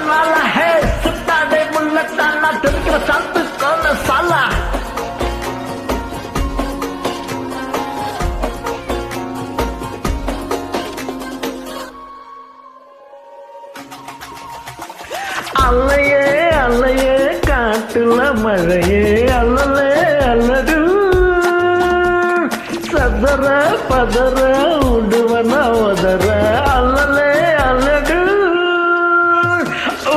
वाला है सुट्टा दे मुल्लताना तुमको संत कौन साला அல்லையே அல்லையே காட்டுல மழையே அல்லலே அல்லது சதற பதற உடுவன உதற அல்லலே அல்லது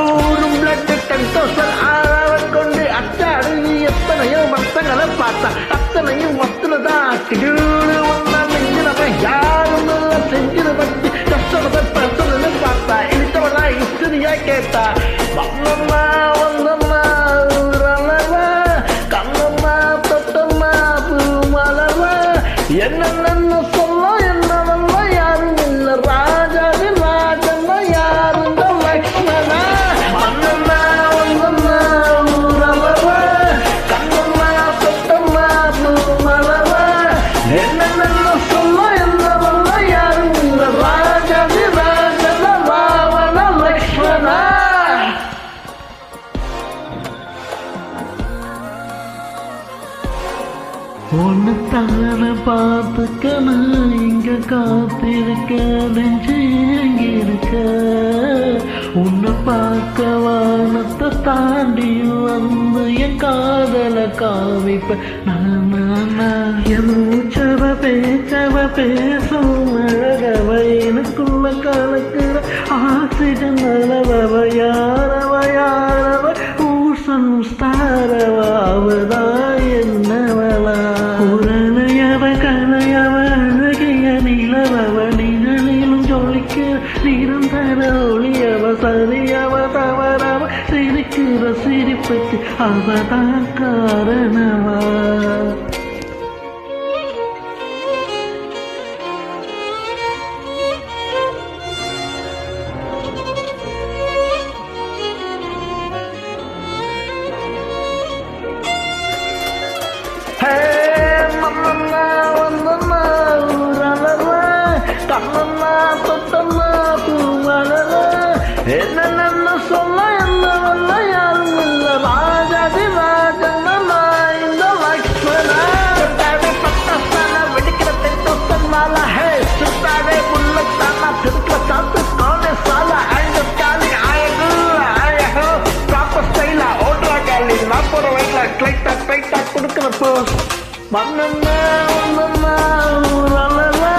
ஊரும் பிளட்டு டென்டோசன் ஆறாவ கொண்டு அச்சாடு நீ எத்தனையோ மத்தங்களை பார்த்தா அத்தனையும் மத்தனதான் திடீர்னு ஒன்னா நெஞ்சினவன் யாரும் செஞ்சின பத்தி கஷ்டப்பட்ட பிரச்சனை பார்த்தா இழுத்தவனா இஸ்திரியா கேட்டா வந்தம்மா வந்தம்மா ஊரளவா கண்ணம்மா தொட்டம்மா பூமளவா என்னென்ன சொல்ல என்னவல்ல யாரும் இல்ல ராஜாதி ராஜம்மா யாரும் லக்ஷ்மணா வந்தம்மா வந்தம்மா ஊரளவா கண்ணம்மா தொட்டம்மா பூமளவா என்னென்ன சொல்ல என்னவல்ல யாரும் இல்ல ராஜாதி ராஜம்மா ராவண லக்ஷ்மணா ஒன்னு தான பார்த்துக்கணும் இங்க காத்திருக்க நெஞ்சு எங்க இருக்க உன்னை பார்க்க வானத்தை தாண்டி வந்து என் காதல காவிப்ப என் மூச்சவ பேச்சவ பேசும் அழகவ எனக்குள்ள கலக்குற ஆக்சிஜன் அளவவ யாரவ யாரவ ஊசன் ஸ்தாரவ அவதா என்னவளா உரணையவ கலையவ அழகிய நிலவவ நிழலிலும் ஜொலிக்கிற நிரந்தர ஒளியவ சரியவ தவறவ சிரிக்கிற சிரிப்புக்கு அவதான் காரணவா மன்னம்மா வந்தம்மா ஊரளவா கண்ணம்மா தொட்டம்மா பூமளவா என்னென்ன சொல்ல என்னவல்ல யாரும் இல்ல ராஜாதி ராஜன்னா இந்த லக்ஷ்மணா சுட்டாவே பட்டாசான வெடிக்கிற தென்தோசன் மாலா ஹே சுட்டாவே முள்ளத்தானா திருக்க சாத்து கோனே சாலா ஐந்து காலி ஆயகு ஆயஹோ ப்ராப்பர் ஸ்டைலா ஓட்ரா காலி நாப்போட வயல கிளைட்டா கொடுக்கிற போஸ் மன்னம்மா வந்தம்மா ஊரளவா